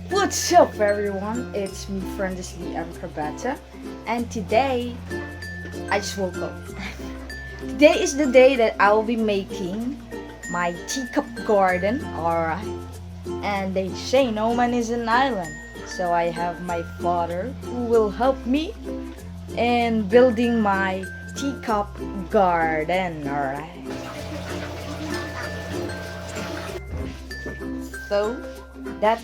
What's up, everyone? It's me, Frenzeslei, and Corbeta, and today I just woke up. Today is the day that I will be making my teacup garden. Alright, and they say no man is an island, so I have my father who will help me in building my teacup garden. Alright, so that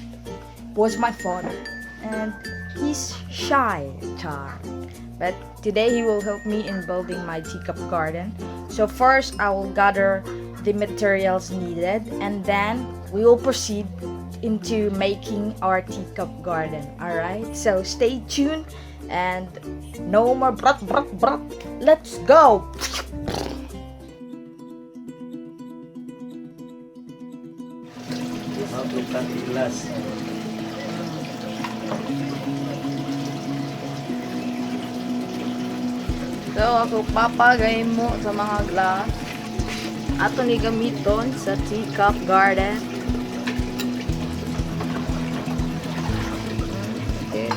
was my father, and he's shy child, but today he will help me in building my teacup garden. So first I will gather the materials needed, and then we will proceed into making our teacup garden. Alright, so stay tuned and no more brut brut brut, let's go. Bukan gelas. So ako papagay mo sa mga glass ato ni gamiton sa teacup garden. Okay.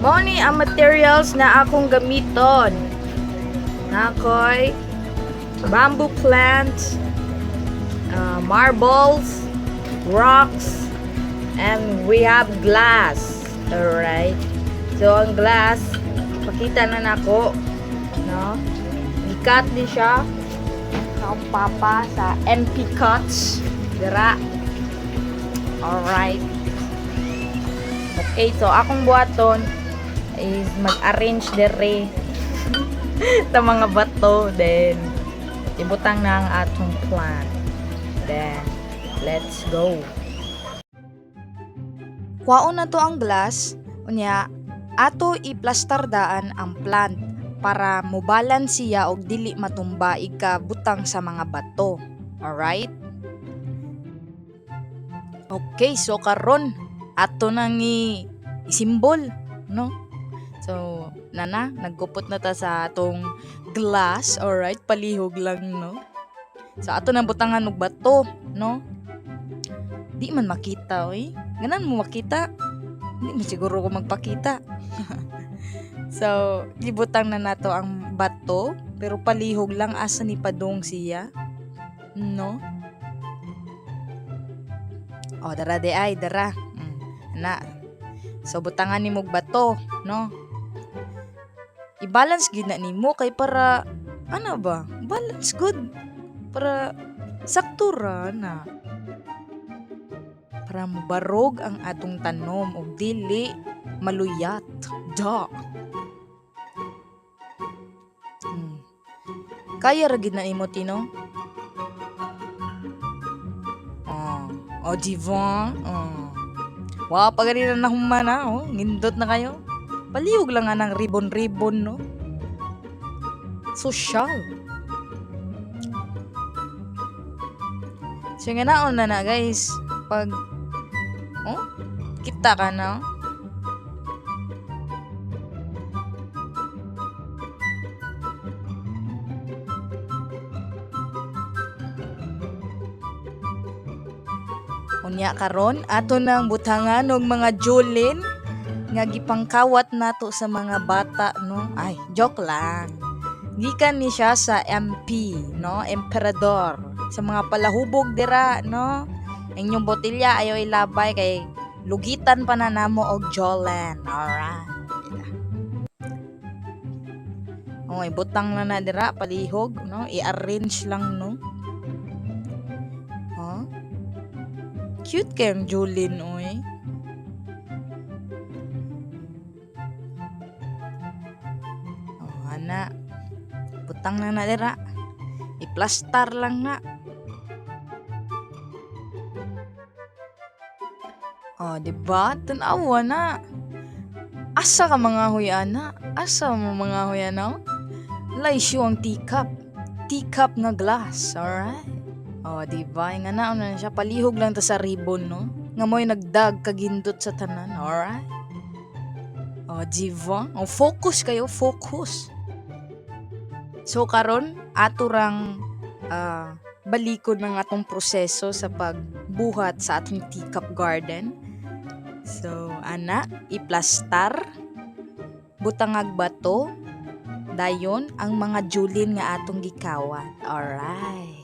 Mo ni ang materials na akong gamiton. Nakoy bamboo plants, marbles, rocks, and we have glass. Alright. So ang glass, pakita na nako, no? Ikat din siya. Ang papa sa MP cuts. Dira. Alright. Okay, so akong buhaton is mag-arrange dere sa mga bato, then ibutang na ang atong plant, then let's go. Kwaon na to ang glass, unya ato iplastardaan ang plant para mobalance siya og dili matumba ika butang sa mga bato. Alright? Okay, so karon ato nang isimbol, no? So, naggupot na ta sa atong glass, alright, palihog lang, no? So, ato nang butangan og bato, no? Di man makita, oy. Ganan mo makita? Hindi mo siguro ko magpakita. So, ibutang na nato ang bato, pero palihog lang asa ni padong siya, no? Oh, dara de ay, dara. Na. So, butangan ni mog bato, no? I-balance gid na nimo kay para ano ba? Balance good. Para sakto ra na. Para mabarog ang atong tanom og dili maluyat. Da. Kaya ra gid na nimo tino? Oh, divan. Wow, pag ganina na humana, oh, ngindot na kayo. Palihog lang nga ng ribbon-ribbon, no? Social. So, nga naon na guys. Pag, oh, kita ka na, oh. Unya karon ato nang butangan og mga julin nga gipangkawat nato sa mga bata, no? Ay, joke lang. Gikan ni siya sa MP, no? Emperador. Sa mga palahubog dira, no? Ang inyong botilya ayo ilabay kay lugitan pa na namo og jolen. Alright. Oh, ibutang na dira palihog, no? I-arrange lang, no? Oh. Cute kayong julin, oy. Na butang na dira, iplastar lang na. Oh, diba? Tanawa na. Asa ka mga huyana? Asa mo mga huyana? Laisyo ang teacup. Teacup nga glass, alright? Oh, diba? Nga na, ano na siya, palihog lang ta sa ribbon, no? Nga mo'y nagdag kagindot sa tanan, alright? Oh, diba? Oh, focus kayo, focus. So, karon ato rang balikod ng atong proseso sa pagbuhat sa atong teacup garden. So, ana, iplastar, butangag bato, dayon ang mga julin nga atong gikawan. Alright.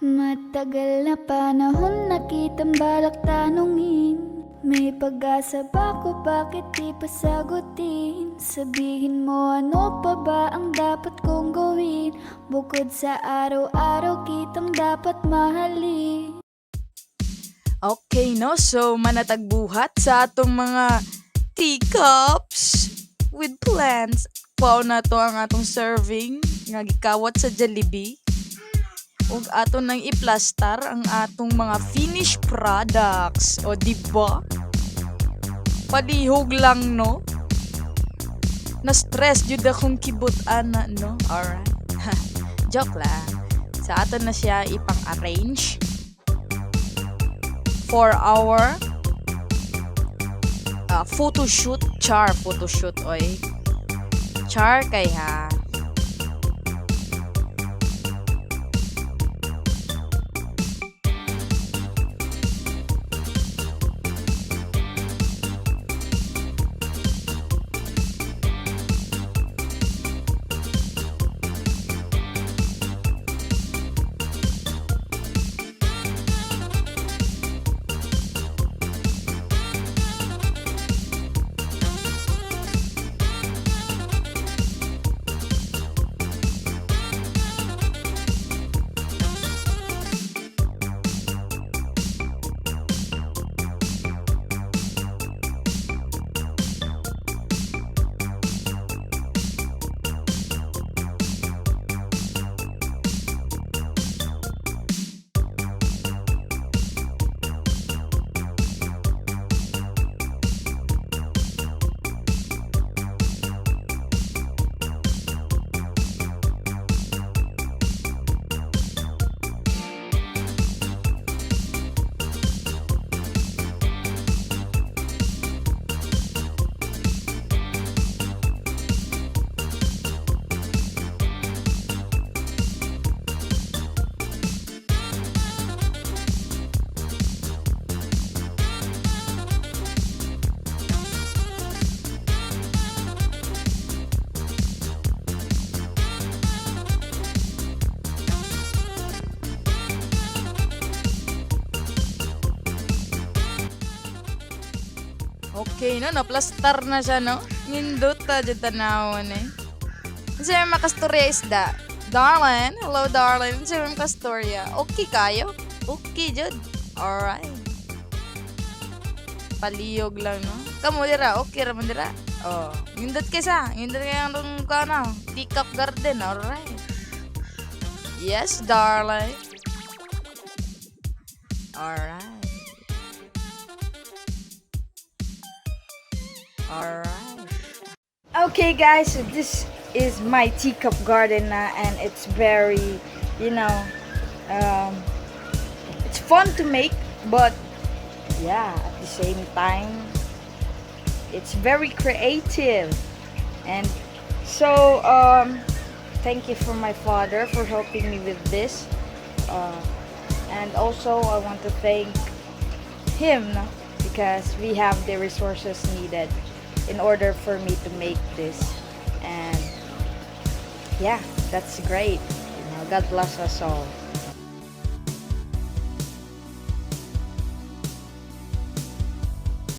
Matagal na panahon nakitang balak tanungin. May pag-asa ba ko, bakit di pa sagutin? Sabihin mo ano pa ba ang dapat kong gawin? Bukod sa araw-araw kitang dapat mahalin. Okay, no? So, manatagbuhat sa atong mga teacups with plants. Wow na to ang atong serving nga gikawat sa Jollibee. Ug ato nang iplastar ang atong mga finished products. O, diba? Palihog lang, no? Na-stress jud akong kibot-an na, no? Alright. Joke lang. Sa ato na siya ipang-arrange for our photoshoot. Char photoshoot, oy. Char kay ha. Okay, no? Naplastar na siya, no? Nindot ta dyan tanawon, eh. Kasi may makastorya isda. Darling, hello darling. Kasi may makastorya. Okay kayo? Okay, jud. Alright. Paliyog lang, no? Kamu dira, okay raman dira. Oh, nindot kaysa. Nindot kaya ang kana. Teacup garden, alright. Yes, darling. Alright. Alright. Okay guys, so this is my teacup garden na, and it's very, it's fun to make, but yeah, at the same time, it's very creative. And so, thank you for my father for helping me with this. And also, I want to thank him, no? Because we have the resources needed. in order for me to make this. And yeah, that's great. God bless us all.